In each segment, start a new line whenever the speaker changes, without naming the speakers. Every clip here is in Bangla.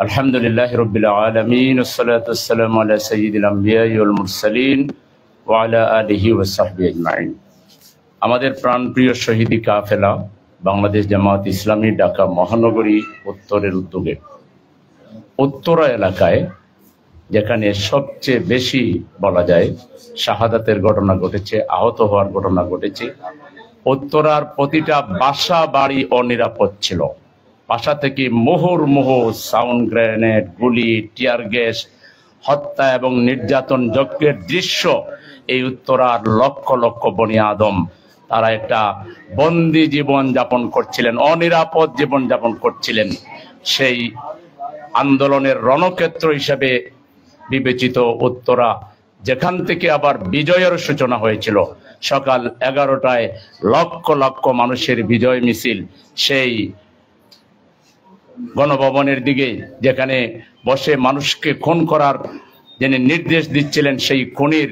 আলহামদুলিল্লাহি রাব্বিল আলামিন ওয়াসসালাতু ওয়াসসালামু আলা সাইয়্যিদিল আমবিয়াই ওয়াল মুরসালিন ওয়া আলা আলিহি ওয়া সাহবিহি আজমাইন। আমাদের প্রাণপ্রিয় শহীদি কাফেলা বাংলাদেশ জামায়াত ইসলামী ঢাকা মহানগরী উত্তরের উদ্যোগে উত্তরা এলাকায়, যেখানে সবচেয়ে বেশি বলা যায় শাহাদাতের ঘটনা ঘটেছে, আহত হওয়ার ঘটনা ঘটেছে, উত্তরার প্রতিটা বাসা বাড়ি অনিরাপদ ছিল। বাসা থেকে মুহুর্মুহু সাউন্ড গ্রেনেড, গুলি, টিয়ার গ্যাস, হত্যা এবং নির্যাতন যজ্ঞের দৃশ্য এই উত্তরার লক্ষ লক্ষ বনি আদম তারা একটা বন্দি জীবন যাপন করছিলেন, অনিরাপদ জীবন যাপন করছিলেন। সেই আন্দোলনের রণক্ষেত্র হিসেবে বিবেচিত উত্তরা, যেখান থেকে আবার বিজয়ের সূচনা হয়েছিল। সকাল 11টায় লক্ষ লক্ষ মানুষের বিজয় মিছিল সেই গণভবনের দিকে, যেখানে বসে মানুষকে খুন করার যিনি নির্দেশ দিচ্ছিলেন সেই খুনির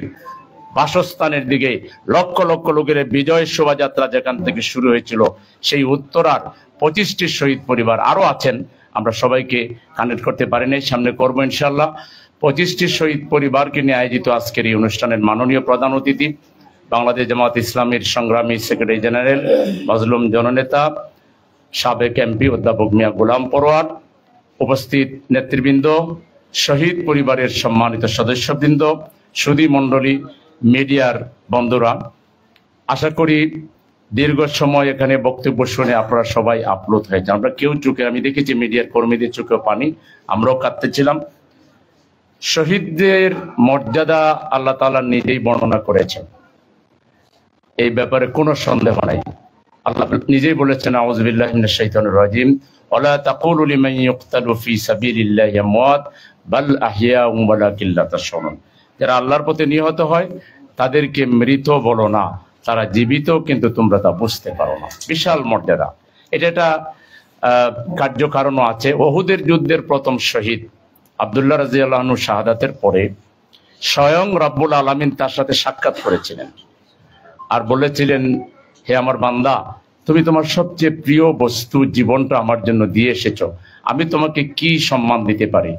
বাসস্থানের দিকে লক্ষ লক্ষ লোকের বিজয় শোভাযাত্রা যেখান থেকে শুরু হয়েছিল। সেই উত্তরার 25টি শহীদ পরিবার আরো আছেন, আমরা সবাইকে কানেক্ট করতে পারিনি, সামনে করবো ইনশাল্লাহ। 25টি শহীদ পরিবারকে নিয়ে আয়োজিত আজকের এই অনুষ্ঠানের মাননীয় প্রধান অতিথি বাংলাদেশ জামায়াত ইসলামীর সংগ্রামী সেক্রেটারি জেনারেল, মজলুম জননেতা, সাবেক এমপি অধ্যাপক মিয়া গোলাম পরোয়ার, উপস্থিত নেতৃবৃন্দ, শহীদ পরিবারের সম্মানিত সদস্যবৃন্দ, সুধী মণ্ডলী, মিডিয়ার বন্ধুরা, আশা করি দীর্ঘ সময় এখানে বক্তব্য শুনে আপনারা সবাই আপ্লুত হয়েছেন। আমরা কেউ চোখে, আমি দেখেছি মিডিয়ার কর্মীদের চোখেও পানি, আমরাও কাঁদতেছিলাম। শহীদদের মর্যাদা আল্লাহ তাআলা নিজেই বর্ণনা করেছেন, এই ব্যাপারে কোনো সন্দেহ নাই। আল্লাহ নিজেই বলেছেন, আউযু বিল্লাহি মিনাশ শাইতানির রাজিম, ওয়ালা তাকুলু লিমান ইউকতালু ফি সাবিলিল্লাহি আমওয়াত বাল আহইয়াউম ওয়ালাকিন লা তাশউরুন। যারা আল্লাহর পথে নিহত হয় তাদেরকে মৃত বলো না, তারা জীবিত, কিন্তু তোমরা তা বুঝতে পারো না। বিশাল মর্যাদা। এটা একটা কার্যকারণও আছে। ওহুদের যুদ্ধের প্রথম শহীদ আব্দুল্লাহ রাদিয়াল্লাহু আনহু শাহাদাতের পরে স্বয়ং রব্বুল আলামিন তার সাথে সাক্ষাৎ করেছিলেন আর বলেছিলেন, হে আমার বান্দা, তুমি তোমার সবচেয়ে প্রিয় বস্তু জীবনটা আমার জন্য দিয়ে এসেছো, আমি তোমাকে কি সম্মান দিতে পারি?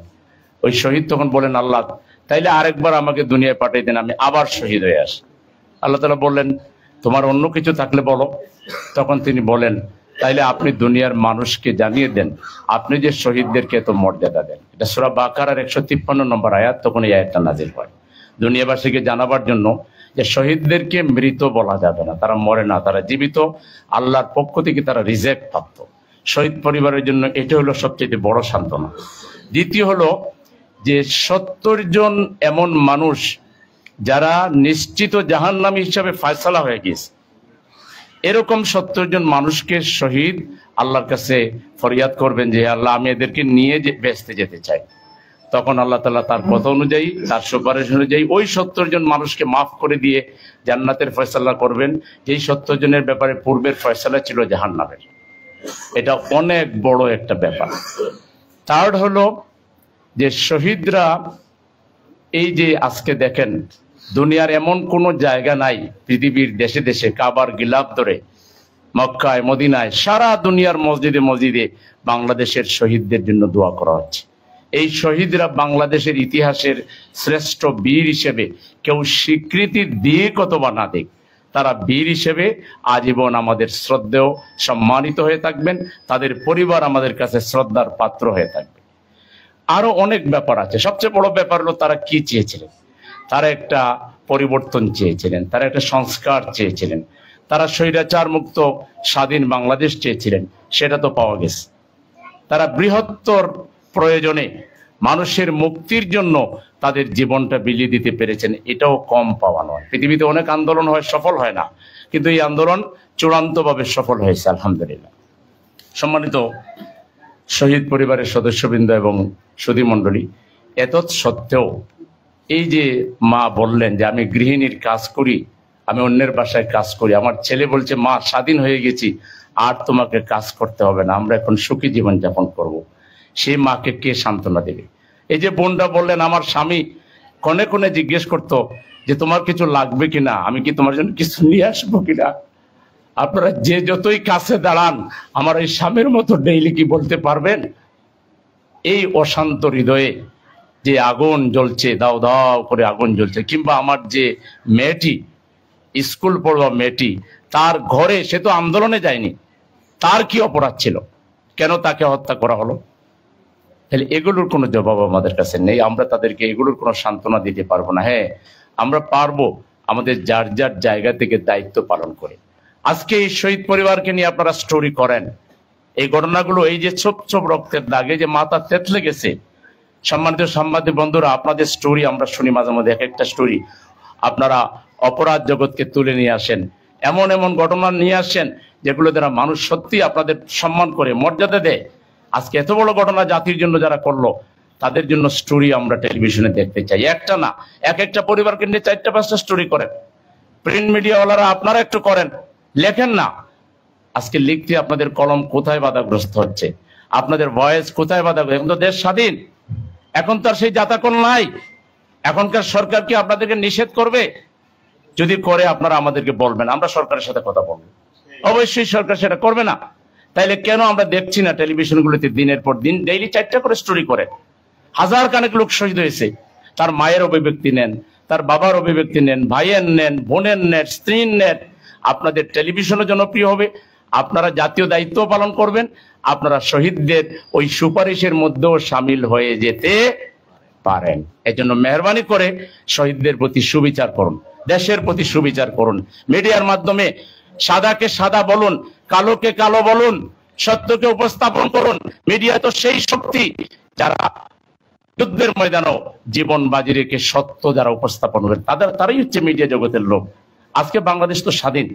ওই শহীদ তখন বলেন, আল্লাহ তাইলে আরেকবার আমাকে দুনিয়ায় পাঠিয়ে দেন, আমি আবার শহীদ হয়ে আসি। আল্লাহ তাআলা বললেন, তোমার অন্য কিছু থাকলে বলো। তখন তিনি বলেন, তাইলে আপনি দুনিয়ার মানুষকে জানিয়ে দেন আপনি যে শহীদদেরকে এত মর্যাদা দেন। এটা সূরা বাকারার 153 নম্বর আয়াত, তখন এই আয়াতটা নাজিল হয় দুনিয়াবাসীকে জানাবার জন্য যে শহীদদেরকে মৃত বলা যাবে না, তারা মরে না, তারা জীবিত, আল্লাহর পক্ষ থেকে তারা রিজেক্ট প্রাপ্ত। শহীদ পরিবারের জন্য এটা হলো সবচেয়ে বড় সান্ত্বনা। দ্বিতীয় হলো যে 70 জন এমন মানুষ যারা নিশ্চিত জাহান্নামী হিসাবে ফয়সালা হয়ে গিয়েছে, এরকম 70 জন মানুষকে শহীদ আল্লাহর কাছে ফরিয়াদ করবেন যে আল্লাহ, আমি এদেরকে নিয়ে বেহেশতে যেতে চাই। তখন আল্লাহ তাআলা তার কথা অনুযায়ী, তার সুপারিশ অনুযায়ী ওই 70 জন মানুষকে মাফ করে দিয়ে জান্নাতের ফয়সালা করবেন, যেই 70 জনের ব্যাপারে পূর্বের ফয়সালা ছিল জাহান্নামের। এটা অনেক বড় একটা ব্যাপার। থার্ড হলো যে শহীদরা, এই যে আজকে দেখেন দুনিয়ার এমন কোনো জায়গা নাই, পৃথিবীর দেশে দেশে কাবার গিলাফ ধরে মক্কায়, মদিনায়, সারা দুনিয়ার মসজিদে মসজিদে বাংলাদেশের শহীদদের জন্য দোয়া করা হচ্ছে। এই শহীদরা বাংলাদেশের ইতিহাসের শ্রেষ্ঠ বীর হিসেবে কেউ স্বীকৃতি দিয়ে অথবা না দিক, তারা বীর হিসেবে আজীবন আমাদের শ্রদ্ধেয় সম্মানিত হয়ে থাকবেন, তাদের পরিবার আমাদের কাছে শ্রদ্ধার পাত্র হয়ে থাকবে। আরো অনেক ব্যাপার আছে। সবচেয়ে বড় ব্যাপার হলো তারা কি চেয়েছিলেন। তারা একটা পরিবর্তন চেয়েছিলেন, তারা একটা সংস্কার চেয়েছিলেন, তারা স্বৈরাচার মুক্ত স্বাধীন বাংলাদেশ চেয়েছিলেন, সেটা তো পাওয়া গেছে। তারা বৃহত্তর প্রয়োজনে মানুষের মুক্তির জন্য তাদের জীবনটা বিলিয়ে দিতে পেরেছেন, এটাও কম পাওয়া নয়। পৃথিবীতে অনেক আন্দোলন হয়, সফল হয় না, কিন্তু এই আন্দোলন চূড়ান্তভাবে সফল হয়েছে, আলহামদুলিল্লাহ। সম্মানিত শহীদ পরিবারের সদস্যবৃন্দ এবং সুধী মণ্ডলী, এত সত্ত্বেও এই যে মা বললেন যে আমি গৃহিণীর কাজ করি, আমি অন্যের বাসায় কাজ করি, আমার ছেলে বলছে মা স্বাধীন হয়ে গেছি, আর তোমাকে কাজ করতে হবে না, আমরা এখন সুখী জীবন যাপন করব। সেই মাকে কে সান্ত্বনা দেবে? এই যে বোনটা বললেন, আমার স্বামী কনে কনে জিজ্ঞেস করতো যে তোমার কিছু লাগবে কিনা, আমি কি তোমার জন্য কিছু নিয়ে আসবো কিনা। আপনারা যে যতই কাছে দাঁড়ান, আমার এই স্বামীর মতো ডেইলি কি বলতে পারবেন? এই অশান্ত হৃদয়ে যে আগুন জ্বলছে, দাও দাও করে আগুন জ্বলছে, কিংবা আমার যে মেয়েটি স্কুল পড়ুয়া মেয়েটি, তার ঘরে সে তো আন্দোলনে যায়নি, তার কি অপরাধ ছিল, কেন তাকে হত্যা করা হলো? তাহলে এগুলোর কোনো জবাব আমাদের কাছে নেই, আমরা তাদেরকে এগুলোর কোনো সান্ত্বনা দিতে পারবো না। হ্যাঁ, আমরা পারবো আমাদের যার যার জায়গা থেকে দায়িত্ব পালন করে। আজকে এই শহীদ পরিবারকে নিয়ে আপনারা স্টোরি করেন, এই ঘটনাগুলো, এই যে ছোপ ছোপ রক্তের দাগে যে মাথা তেতলে গেছে। সম্মানিত সাংবাদিক বন্ধুরা, আপনাদের স্টোরি আমরা শুনি মাঝে মধ্যে, এক একটা স্টোরি আপনারা অপরাধ জগৎকে তুলে নিয়ে আসেন, এমন এমন ঘটনা নিয়ে আসেন যেগুলো দ্বারা মানুষ সত্যি আপনাদের সম্মান করে, মর্যাদা দেয়। আজকে এত বড় ঘটনা জাতির জন্য যারা করলো, তাদের জন্য স্টোরি আমরা টেলিভিশনে দেখতে চাই। একটা না, এক একটা পরিবারকে নিয়ে 4টা-5টা স্টোরি করেন। প্রিন্ট মিডিয়াওয়ালারা আপনারা একটু করেন, লেখেন না। আজকে লিখতে আপনাদের কলম কোথায় বাধাগ্রস্ত হচ্ছে, আপনাদের ভয়েস কোথায় বাধাগ্রস্ত? এখন তো দেশ স্বাধীন, এখন তো আর সেই জাতাকল নাই। এখনকার সরকার কি আপনাদেরকে নিষেধ করবে? যদি করে আপনারা আমাদেরকে বলবেন, আমরা সরকারের সাথে কথা বলবো। অবশ্যই সরকার সেটা করবে না। তাইলে কেন আমরা দেখছি না টেলিভিশনগুলোতে দিনের পর দিন ডেইলি 4টা করে স্টোরি করে? হাজার খানেক লোক শহীদ হয়েছে, তার মায়ের অভিব্যক্তি নেন, তার বাবার অভিব্যক্তি নেন, ভাইয়ের নেন, বোনের নেন, স্ত্রীর নেন। আপনাদের টেলিভিশনও জনপ্রিয় হবে, আপনারা জাতীয় দায়িত্ব পালন করবেন, আপনারা শহীদদের ওই সুপারিশের মধ্যেও সামিল হয়ে যেতে পারেন। এজন্য মেহরবানি করে শহীদদের প্রতি সুবিচার করুন, দেশের প্রতি সুবিচার করুন। মিডিয়ার মাধ্যমে সাদাকে সাদা বলুন, কালোকে কালো বলুন, সত্যকে উপস্থাপন করুন। মিডিয়া তো সেই শক্তি যারা যুদ্ধের ময়দানও জীবন বাজি রেখে সত্য যারা উপস্থাপন করেন, তারাই হচ্ছে মিডিয়া জগতের লোক। আজকে বাংলাদেশ তো স্বাধীন,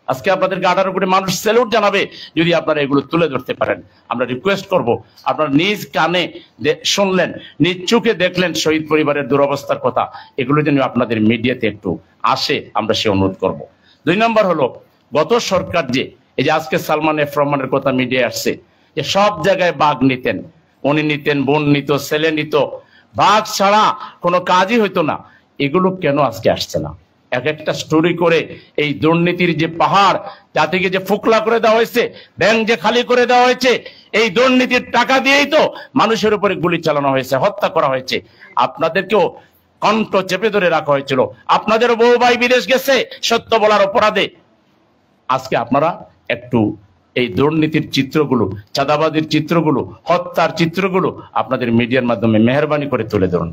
আজকে আপনাদেরকে 18 কোটি মানুষ স্যালুট জানাবে যদি আপনারা এগুলো তুলে ধরতে পারেন। আমরা রিকোয়েস্ট করব, আপনারা নিজ কানে শুনলেন, নিজ চোখে দেখলেন শহীদ পরিবারের দুরবস্থার কথা, এগুলো যেন আপনাদের মিডিয়াতে একটু আসে, আমরা সে অনুরোধ করব। 2 নম্বর হলো, গত সরকার যে এই যে আজকে সালমান এফ রহমানের কথা মিডিয়া আসছে, যে সব জায়গায় বাঘ নিতেন, উনি নিতেন, বোন নিত, ছেলে নিত, বাঘ ছাড়া কোনো কাজই হইতো না। এগুলো কেন আজকে আসছে না? এক একটা স্টোরি করে এই দুর্নীতির যে পাহাড়, জাতিকে যে ফুকলা করে দেওয়া হয়েছে, ব্যাংক যে খালি করে দেওয়া হয়েছে, এই দুর্নীতির টাকা দিয়েই তো মানুষের উপরে গুলি চালানো হয়েছে, হত্যা করা হয়েছে। আপনাদেরকেও কণ্ঠ চেপে ধরে রাখা হয়েছিল, আপনাদের বউ ভাই বিদেশ গেছে সত্য বলার অপরাধে। আজকে আপনারা একটু এই দুর্নীতির চিত্রগুলো, চাঁদাবাজির চিত্রগুলো, হত্যার চিত্রগুলো আপনাদের মিডিয়ার মাধ্যমে মেহরবানি করে তুলে ধরুন।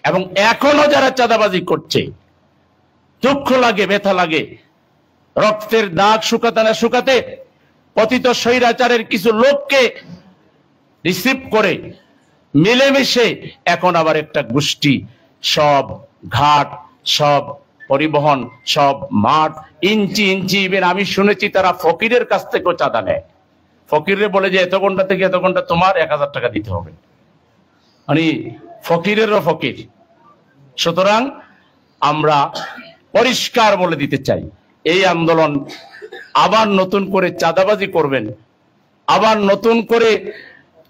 এবং এখনো যারা চাঁদাবাজি করছে, দুঃখ লাগে, ব্যথা লাগে, রক্তের দাগ শুকাতে না শুকাতে পতিত স্বৈরাচারের কিছু লোককে রিসিভ করে মিলেমিশে এখন আবার একটা গোষ্ঠী সব ঘাট, সব পরিবহন, সব মাঠ ইঞ্চি ইঞ্চি, ইভেন আমি শুনেছি তারা ফকিরের কাছ থেকেও চাঁদা নেয়। ফকিরে বলে যে এত ঘন্টা থেকে এত ঘন্টা তোমার 1000 টাকা দিতে হবে, মানে ফকিরেরও ফকির। সুতরাং আমরা পরিষ্কার বলে দিতে চাই, এই আন্দোলন আবার নতুন করে চাঁদাবাজি করবেন, আবার নতুন করে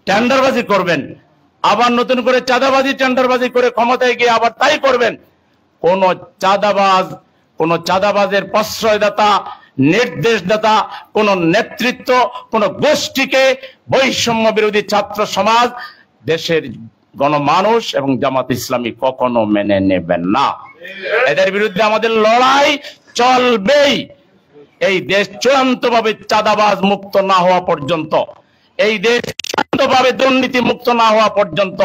টেন্ডারবাজি করবেন, আবার নতুন করে চাঁদাবাজি টেন্ডারবাজি করে ক্ষমতায় গিয়ে আবার তাই করবেন। কোন চাঁদাবাজ, কোন চাঁদাবাজের প্রশ্রয়দাতা, নির্দেশদাতা, কোন নেতৃত্ব, কোন গোষ্ঠীকে বৈষম্য বিরোধী ছাত্র সমাজ, দেশের গণমানুষ এবং জামাত ইসলামী কখনো মেনে নেবেন না। এদের বিরুদ্ধে আমাদের লড়াই চলবেই। এই দেশ চূড়ান্তভাবে চাঁদাবাজ মুক্ত না হওয়া পর্যন্ত, এই দেশ চূড়ান্তভাবে দুর্নীতি মুক্ত না হওয়া পর্যন্ত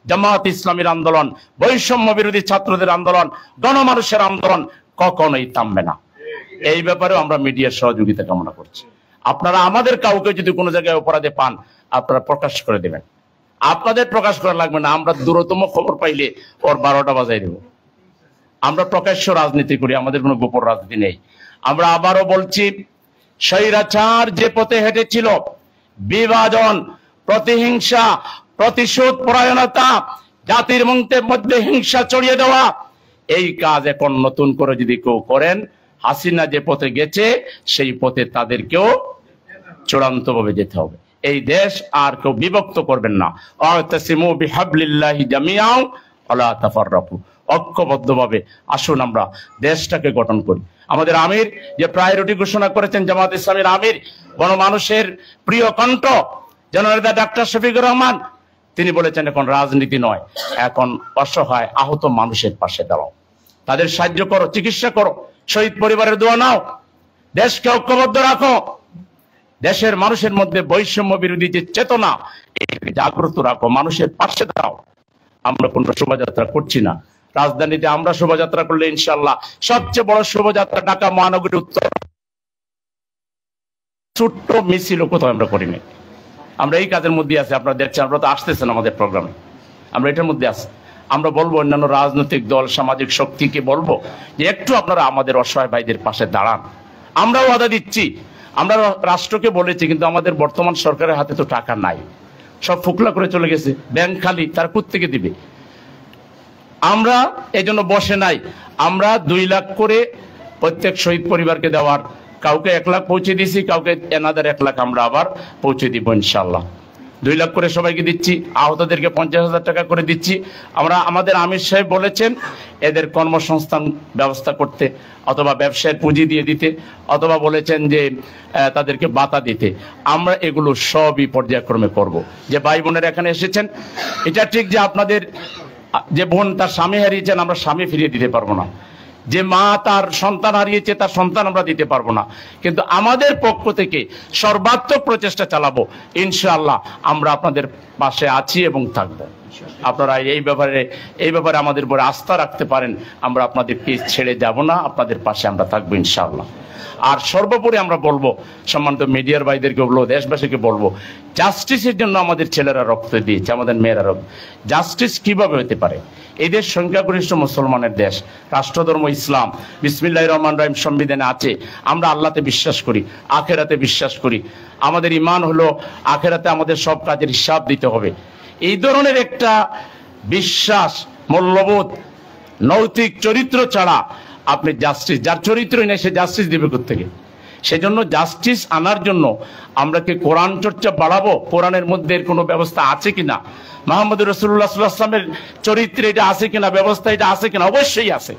জামাত ইসলামীর আন্দোলন, বৈষম্য বিরোধী ছাত্রদের আন্দোলন, গণমানুষের আন্দোলন কখনোই থামবে না। এই ব্যাপারেও আমরা মিডিয়ার সহযোগিতা কামনা করছি। আপনারা আমাদের কাউকে যদি কোনো জায়গায় অপরাধে পান, আপনারা প্রকাশ করে দেবেন, আপনাদের প্রকাশ করা লাগবে না। আমরা দূরতম খবর পাইলে ওর 12টা বাজাই দেব। আমরা প্রকাশ্য রাজনীতি করি, আমাদের কোনো গোপন রাজনীতি নেই। আমরা আবারও বলছি, স্বৈরাচার যে পথে হেঁটেছিল, বিভাজন, প্রতিহিংসা, প্রতিশোধ পরায়ণতা, জাতির মধ্যে হিংসা ছড়িয়ে দেওয়া, এই কাজ এখন নতুন করে যদি কেউ করেন, হাসিনা যে পথে গেছে সেই পথে তাদেরকেও চূড়ান্তভাবে যেতে হবে। এই দেশ আর কেউ বিভক্ত করবেন না। ওয়াতাসিমু বিহাবলিল্লাহি জামিআন ওয়ালা তাফাররাকু। ঐক্যবদ্ধভাবে আসুন আমরা দেশটাকে গঠন করি। আমাদের আমির যে প্রায়োরিটি ঘোষণা করেছেন, জামাত ইসলামের আমির, গণমানুষের প্রিয় কণ্ঠ জননেতা ডাক্তার শফিকুর রহমান, তিনি বলেছেন এখন রাজনীতি নয়, এখন অসহায় আহত মানুষের পাশে দাঁড়াও, তাদের সাহায্য করো, চিকিৎসা করো, শহীদ পরিবারের দোয়া নাও, দেশকে ঐক্যবদ্ধ রাখো, দেশের মানুষের মধ্যে বৈষম্য বিরোধী যে চেতনা জাগ্রত রাখো, মানুষের পাশে দাঁড়াও। আমরা কোনো শোভাযাত্রা করছি না, রাজধানীতে আমরা শোভাযাত্রা করলে ইনশাল্লাহ সবচেয়ে বড় শোভাযাত্রা ঢাকা মহানগরী উত্তর, ছোট্ট মিছিল কোথাও আমরা করিনি। আমরা এই কাজের মধ্যে আছি, আপনারা দেখছেন, আপনারা তো আসতেছেন আমাদের প্রোগ্রামে, আমরা এটার মধ্যে আছি। আমরা বলবো অন্যান্য রাজনৈতিক দল, সামাজিক শক্তিকে বলবো যে একটু আপনারা আমাদের অসহায় ভাইদের পাশে দাঁড়ান। আমরাও ওয়াদা দিচ্ছি, আমরা রাষ্ট্রকে বলেছি, কিন্তু আমাদের বর্তমান সরকারের হাতে তো টাকা নাই, সব ফুকলা করে চলে গেছে, ব্যাংক খালি, তার কোত্থেকে দিবে? আমরা এই জন্য বসে নাই, আমরা 2 লাখ করে প্রত্যেক শহীদ পরিবারকে দেওয়ার, কাউকে 1 লাখ পৌঁছে দিয়েছি, কাউকে এনাদের 1 লাখ আমরা আবার পৌঁছে দিব ইনশাল্লাহ। 2 লাখ করে সবাইকে দিচ্ছি, আহতদেরকে 50,000 টাকা করে দিচ্ছি। আমরা, আমাদের আমির সাহেব বলেছেন এদের কর্মসংস্থান ব্যবস্থা করতে, অথবা ব্যবসায়ের পুঁজি দিয়ে দিতে, অথবা বলেছেন যে তাদেরকে ভাতা দিতে। আমরা এগুলো সবই পর্যায়ক্রমে করব। যে ভাই বোনেরা এখানে এসেছেন, এটা ঠিক যে আপনাদের যে বোন তার স্বামী হারিয়েছেন, আমরা স্বামী ফিরিয়ে দিতে পারবো না, যে মা তার সন্তান হারিয়েছে তার সন্তান আমরা দিতে পারবো না, কিন্তু আমাদের পক্ষ থেকে সর্বাত্মক প্রচেষ্টা চালাবো ইনশাআল্লাহ। আমরা আপনাদের পাশে আছি এবং থাকবো। আপনারা এই ব্যাপারে আমাদের উপরে আস্থা রাখতে পারেন, আমরা আপনাদেরকে ছেড়ে যাব না, আপনাদের পাশে আমরা থাকবো ইনশাআল্লাহ। আর সর্বোপরি আমরা বলবো, সম্মানিত মিডিয়ার ভাইদেরকে বলবো, দেশবাসীকে বলবো, জাস্টিসের জন্য আমাদের ছেলেরা রক্ত দিয়েছে, আমাদের মেয়েরা রক্ত। জাস্টিস কিভাবে হতে পারে? এই দেশ সংখ্যাগরিষ্ঠ মুসলমানের দেশ, রাষ্ট্রধর্ম ইসলাম, বিসমিল্লাহির রহমানির রহিম সংবিধানে আছে। আমরা আল্লাহতে বিশ্বাস করি, আখেরাতে বিশ্বাস করি, আমাদের ঈমান হলো আখেরাতে আমাদের সব কাজের হিসাব দিতে হবে। এই ধরনের একটা বিশ্বাস, মূল্যবোধ, নৈতিক চরিত্র ছাড়া আপনি জাস্টিস, যার চরিত্রই নেই সে জাস্টিস দিবে কোত্থেকে? সেজন্য জাস্টিস আনার জন্য আমরা কি কোরআন চর্চা বাড়াবো? কোরআনের মধ্যে এর কোনো ব্যবস্থা আছে কিনা? মুহাম্মদ রাসূলুল্লাহ সাল্লাল্লাহু আলাইহি ওয়াসাল্লামের চরিত্রে এটা আছে কিনা, ব্যবস্থা এটা আছে কিনা? অবশ্যই আছে।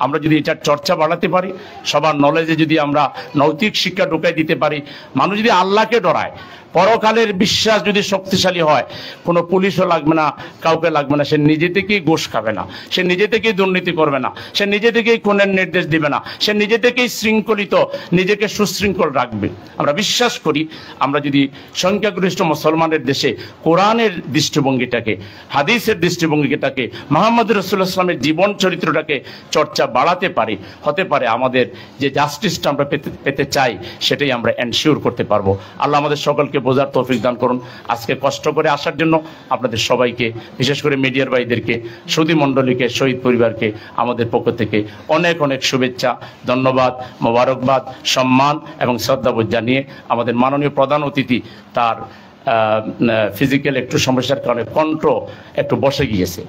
আমরা যদি এটার চর্চা বাড়াতে পারি, সবার নলেজে যদি আমরা নৈতিক শিক্ষা ঢুকাই দিতে পারি, মানুষ যদি আল্লাহকে ডরায়, পরকালের বিশ্বাস যদি শক্তিশালী হয়, কোনো পুলিশও লাগবে না, কাউকে লাগবে না, সে নিজে থেকেই ঘুষ খাবে না, সে নিজে থেকেই দুর্নীতি করবে না, সে নিজে থেকেই খুনের নির্দেশ দিবে না, সে নিজে থেকেই শৃঙ্খলিত, নিজেকে সুশৃঙ্খল রাখবে। আমরা বিশ্বাস করি, আমরা যদি সংখ্যাগরিষ্ঠ মুসলমানের দেশে কোরআনের দৃষ্টিভঙ্গিটাকে, হাদিসের দৃষ্টিভঙ্গিটাকে, মুহাম্মদ রাসূলুল্লাহ সাল্লাল্লাহু আলাইহি ওয়াসাল্লামের জীবন চরিত্রটাকে চর্চা বাড়াতে পারি, হতে পারে আমাদের যে জাস্টিসটা আমরা পেতে চাই সেটাই আমরা এনশিওর করতে পারবো। আল্লাহ আমাদের সকলকে বোঝার তৌফিক দান করুন। আজকে কষ্ট করে আসার জন্য আপনাদের সবাইকে, বিশেষ করে মিডিয়ার ভাইদেরকে, সুধী মণ্ডলীকে, শহীদ পরিবারকে আমাদের পক্ষ থেকে অনেক অনেক শুভেচ্ছা, ধন্যবাদ, মোবারকবাদ, সম্মান এবং শ্রদ্ধাবোধ জানিয়ে আমাদের মাননীয় প্রধান অতিথি, তার ফিজিক্যাল একটু সমস্যার কারণে কণ্ঠ একটু বসে গিয়েছে,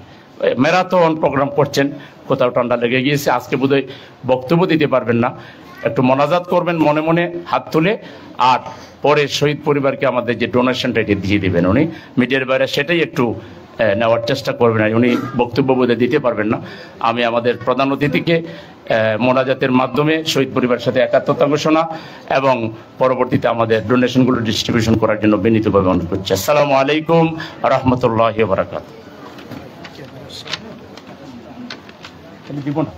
ম্যারাথন প্রোগ্রাম করছেন, কোথাও ঠান্ডা লেগে গিয়েছে, আজকে বোধহয় বক্তব্য দিতে পারবেন না, একটু মোনাজাত করবেন মনে মনে হাত তুলে, আর পরে শহীদ পরিবারকে আমাদের যে ডোনেশনটা এটি দিয়ে দিবেন উনি, মিডিয়ার বাইরে সেটাই একটু নেওয়ার চেষ্টা করবেন। উনি বক্তব্য বোধহয় দিতে পারবেন না। আমি আমাদের প্রধান অতিথিকে মোনাজাতের মাধ্যমে শহীদ পরিবারের সাথে একাত্মতা ঘোষণা এবং পরবর্তীতে আমাদের ডোনেশনগুলো ডিস্ট্রিবিউশন করার জন্য বিনীতভাবে অনুরোধ করছি। আসসালামু আলাইকুম ওয়া রাহমাতুল্লাহি ওয়া বারাকাতুহু। দিব না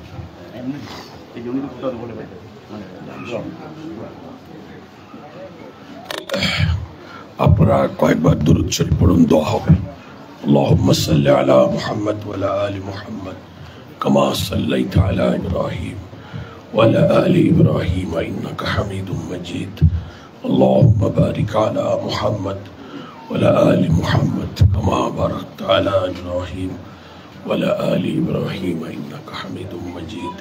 আপনারা কয়েকবার দুরূদ শরীফ পড়ুন, দোয়া হবে। আল্লাহুম্মা সাল্লি আলা মুহাম্মদ ওয়া আলা আলি মুহাম্মদ কামা সাল্লাইতা আলা ইব্রাহিম ওয়া আলা আলি ইব্রাহিম ইন্নাকা হামিদুম মাজিদ। আল্লাহুম্মা বারিক আলা মুহাম্মদ ওয়া আলা আলি মুহাম্মদ কামা বারাকতা আলা ইব্রাহিম ওয়া আলা আলি ইব্রাহিম ইন্নাকা হামিদুম মাজিদ।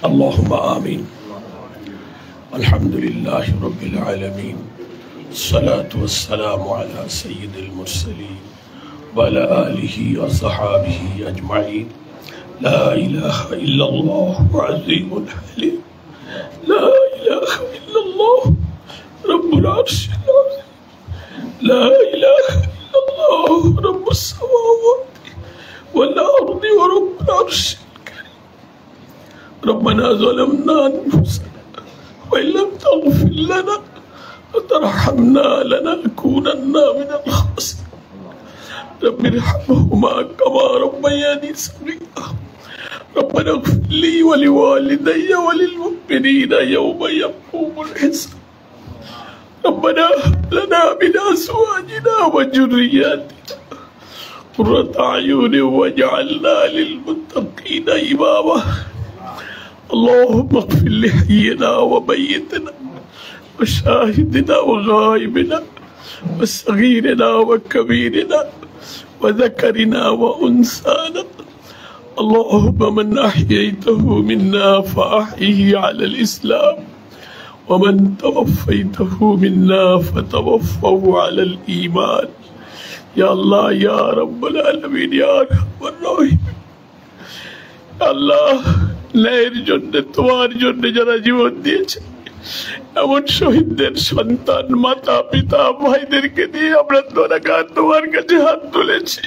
আল্লাহুম্মা আমিন। আলহামদুলিল্লাহি রাব্বিল আলামিন। الصلاة والسلام على سيد المرسلين وعلى آله وصحابه أجمعين. لا إله إلا الله عظيم الحليم. لا إله إلا الله رب العرش العظيم. لا إله إلا الله رب السماوات والأرض ورب العرش الكريم. ربنا ظلمنا أنفسنا وإن لم تغفر لنا وترحمنا لنكونن من الخاسرين. رب ارحمهما كما ربياني صغيرا ربنا اغفر لي ولوالدي وللمؤمنين يوم يقوم الحساب ربنا هب لنا من ازواجنا وذرياتنا قرة اعين واجعلنا للمتقين اماما اللهم اغفر لحينا وميتنا وشاهدنا وغائبنا وصغيرنا وكبيرنا وذكرنا وانثانا اللهم من احييته منا فاحيه على الاسلام ومن توفيته منا فتوفه على الايمان يا الله يا رب العالمين يا ارحم الراحمين আল্লাহ ন্যায়ের জন্য তোমার জন্য যারা জীবন দিয়েছে এমন শহীদদের সন্তান মাতা পিতা ভাইদেরকে দিয়ে আমরা তোমার কাছে হাত তুলেছি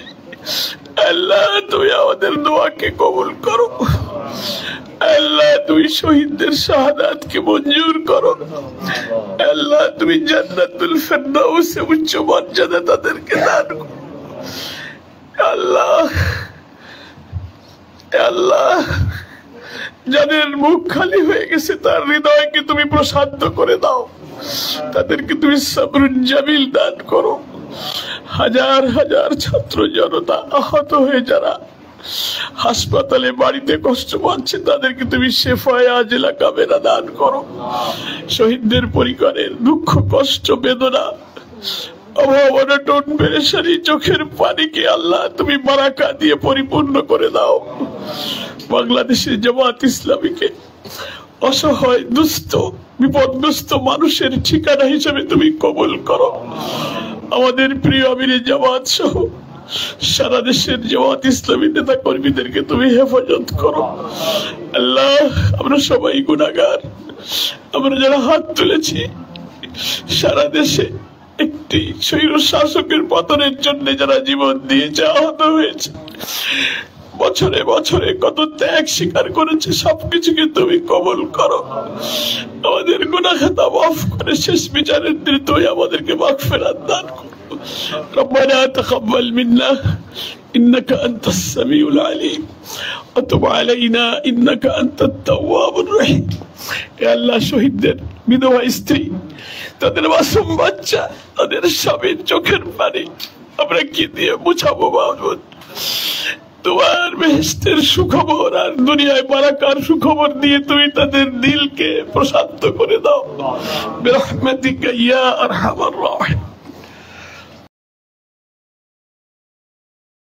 আল্লাহ তুমি আমাদের দোয়াকে কবুল করো আল্লাহ তুমি শহীদদের শাহাদাতকে মঞ্জুর করো আল্লাহ তুমি জান্নাতুল ফিরদাউসে উচ্চ মর্যাদা তাদেরকে দান করো আল্লাহ আল্লাহ যাদের মুখ খালি হয়ে গেছে তার হৃদয়কে তুমি প্রশান্ত করে দাও তাদেরকে তুমি সবরুন জামিল দান করো হাজার হাজার ছাত্র জনতা আহত হয়ে যারা হাসপাতালে বাড়িতে কষ্ট পাচ্ছে তাদেরকে তুমি শেফায়ে আজিলা কামেলা দান করো শহীদদের পরিবারের দুঃখ কষ্ট বেদনা অভাব অনটন পেরেশানি চোখের পানিকে আল্লাহ তুমি বারাকা দিয়ে পরিপূর্ণ করে দাও বাংলাদেশের জামাত ইসলামীকে অসহায় দুস্থ বিপদগ্রস্ত মানুষের ঠিকানা হিসেবে তুমি কবুল করো আমাদের প্রিয় আমিরে জামাত সহ সারা দেশের জামাত ইসলামী নেতা কর্মীদেরকে তুমি হেফাজত করো আল্লাহ আমরা সবাই গুনাহগার আমরা যারা হাত তুলেছি সারা দেশে একটি স্বৈর শাসকের পতনের জন্য যারা জীবন দিয়েছে আহত হয়েছে বছরে বছরে কত ত্যাগ স্বীকার করেছে সবকিছুকে তুমি কবুল করো আমাদের গুনাহ খাতা মাফ করে শেষ বিচারের দিন তুমি আমাদেরকে মাগফিরাত দান করো ربنا تقبل منا إنك أنت السميع العليم وتب علينا إنك أنت التواب الرحيم يا الله শহীদদের বিধবা স্ত্রী তাদের মাসুম বাচ্চা তাদের স্বামীর চোখের পানি আমরা কি দিয়ে মুছাবো মাহবুব তোমার বেহেশতের সুখবর আর দুনিয়ায় বারাকার সুখবর দিয়ে তুমি তাদের দিলকে প্রশান্ত করে দাও বিরহমাতিকা ইয়া আরহামার রাহিম